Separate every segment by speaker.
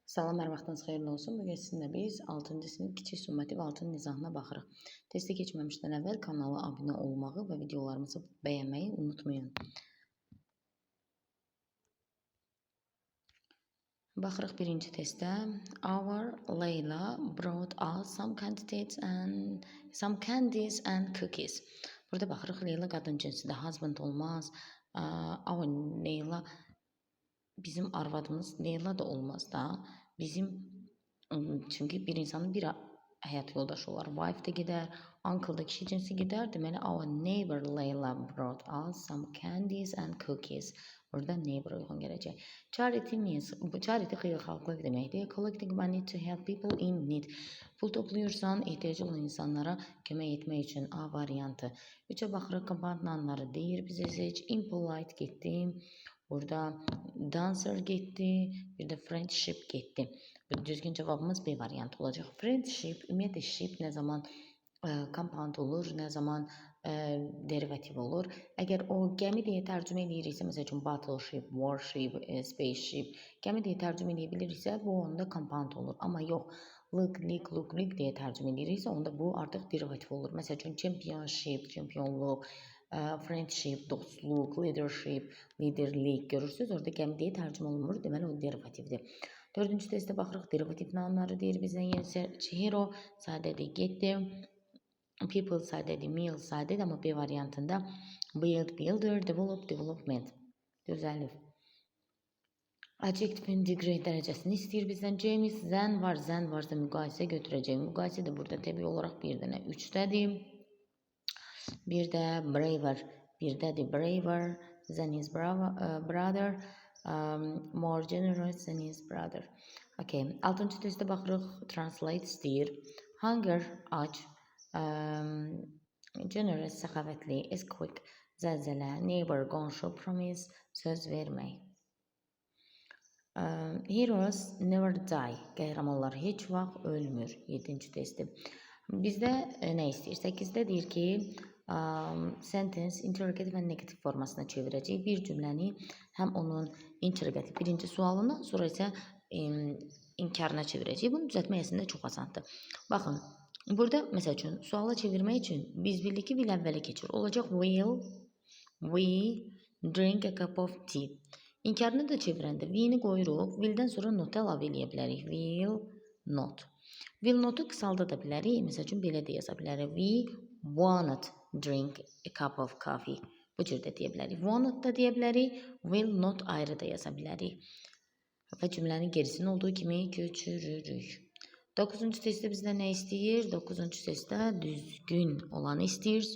Speaker 1: Salam, hər vaxtınız xeyirli olsun. Bugün sizinlə biz 6-cı sinif kiçik summativ 6-nın izahına baxırıq. Testi keçməmişdən əvvəl kanala abunə olmağı və videolarımızı bəyənməyi unutmayın. Baxırıq birinci testə. Our Layla brought us some candies and cookies. Burada baxırıq Leyla qadın cinsidir, husband olmaz. Our Leyla bizim arvadımız Leyla da olmaz da. Çünki bir insanın bir həyat yoldaşı olar. Wife də gedər, uncle da kişi cinsi gedər. Deməli, our neighbor Layla brought us some candies and cookies. Burada neighbor uyğun gələcək. Charity means, charity xeyirxahlıq deməkdir. Collecting money to help people in need. Pul toplayırsan, ehtiyacı olan insanlara kömək etmək üçün A variantı. 3-ə baxırıq, compartmanları deyir bizə seç. Impolite getdi. Burada dancer getdi. Bir də friendship getdi. Düzgün cevabımız B variantı olacaq. Friendship, ümumiyyətlə ship nə zaman compound olur, nə zaman derivativ olur. Əgər o gəmi deyə tərcümə ediriksə, məsəl üçün battleship, warship, spaceship, gəmi deyə tərcümə edə biliriksə, bu onda compound olur. Amma yox, look deyə tərcümə ediriksə, onda bu artıq derivativ olur. Məsəl üçün championship, çempionluq, friendship, dostluq, leadership, liderlik görürsünüz. Orada gəmi deyə tərcümə olunmur, deməli o derivativdir. 4-cü testə baxırıq, derivativ namları deyir bizə. Hero sadədir, getdi. People sadədir, meal sadədir, amma B variantında build, builder, develop, development. Düzəlir. Adjective degree dərəcəsini istəyir bizdən. James, zen varsa müqayisə götürəcək. Müqayisə də burada təbii olaraq bir dənə 3-dədir. Bir də braver, birdədir braver than his brother, more generous than his brother. Okay. 6-cı testə baxırıq, translate istəyir. Hunger, ac, generous, səxavətli, earthquake, zəlzələ, neighbor, qonşu, promise, söz vermək. Heroes never die, qəhrəmanlar heç vaxt ölmür. 7-ci testi. Bizdə nə istəyir? 8-də deyir ki, sentence interrogative və negativ formasına çevirəcək. Bir cümləni həm onun interrogativ birinci sualına, sonra isə inkarına çevirəcək. Bunu düzəltmək əslində çox asandır. Baxın, burada məsəl üçün suala çevirmək üçün biz bildik ki, will əvvələ keçir. Olacaq will we drink a cup of tea. İnkarını da çevirəndə will-ni qoyuruq. Will-dən sonra not əlavə eləyə bilərik. Will not. Will not-u qısalda da bilərik. Məsəl üçün belə də yaza bilərik. We wanted drink a cup of coffee. Bu cür də deyə bilərik. Wanted da deyə bilərik. Will not ayrı da yaza bilərik. Və cümlənin gerisini olduğu kimi köçürürük. 9-cu testdə bizdə nə istəyir? 9-cu testdə düzgün olanı istəyir.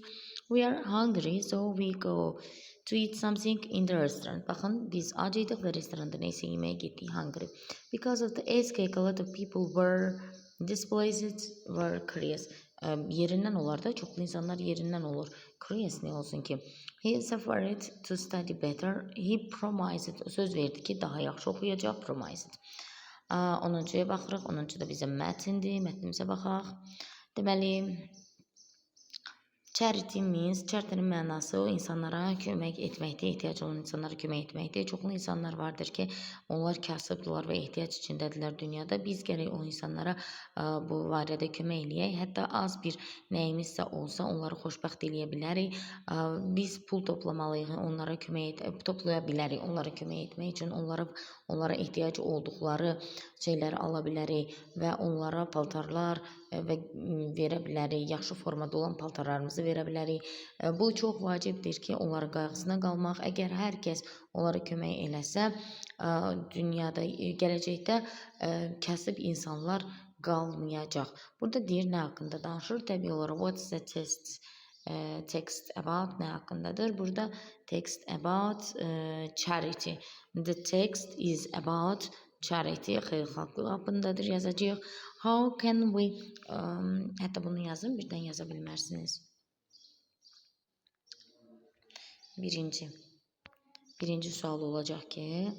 Speaker 1: We are hungry, so we go to eat something in the restaurant. Baxın, biz acıydıq və restoranda neysə yeməyə getdik, hungry. Because of the earthquake, a lot of people were displaced, were curious. Yerindən olar da, çoxlu insanlar yerindən olur. Curious nə olsun ki? He suffered to study better. He promised, söz verdi ki, daha yaxşı oxuyacaq, promised. 10-cuya baxırıq, 10-cu da bizə mətndir, mətnimizə baxaq. Deməli, charity means, charity'nin mənası insanlara kömək etməkdir, ehtiyac olan insanlara kömək etməkdir. Çoxlu insanlar vardır ki, onlar kasıbdırlar və ehtiyac içindədirlər dünyada. Biz gərək o insanlara bu barədə kömək eləyək. Hətta az bir nəyimizsə olsa, onları xoşbəxt eləyə bilərik. Biz pul toplamalıyıq, onlara toplaya bilərik, onlara kömək etmək üçün. Onlara ehtiyac olduqları şeyləri ala bilərik və onlara paltarlar verə bilərik. Yaxşı formada olan paltarlarımızı verə bilərik. Bu çox vacibdir ki, onların qayğısına qalmaq. Əgər hər kəs onlara kömək eləsə, dünyada, gələcəkdə kasıb insanlar qalmayacaq. Burada deyir, nə haqqında danışır? Təbii olaraq, what's the text about, nə haqqındadır? Burada text about charity. The text is about charity, xeyirxahlıq haqqındadır, yazacağıq. How can we, hətta bunu yazın, birdən yaza bilmərsiniz. Birinci sual olacaq ki,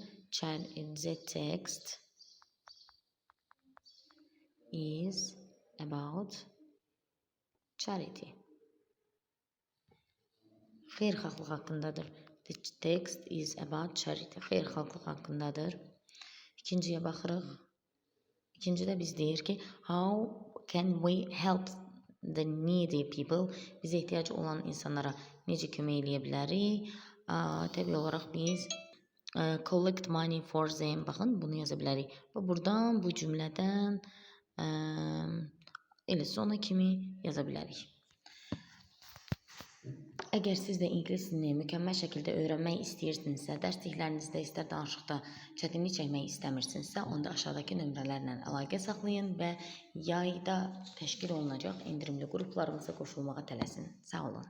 Speaker 1: the text is about charity. Xeyirxahlıq haqqındadır. The text is about charity. Xeyirxahlıq haqqındadır. İkinciyə baxırıq. İkincidə biz deyir ki, how can we help the needy people? Bizə ehtiyacı olan insanlara necə kömək eləyə bilərik? Təbii olaraq biz collect money for them. Baxın, bunu yaza bilərik. Və buradan bu cümlədən elə sona kimi yaza bilərik. Əgər siz də ingilis dilini mükəmməl şəkildə öyrənmək istəyirsinizsə, dərsliklərinizdə istər danışıqda çətinlik çəkmək istəmirsinizsə, onda aşağıdakı nömrələrlə əlaqə saxlayın və yayda təşkil olunacaq endirimli qruplarımıza qoşulmağa tələsin. Sağ olun.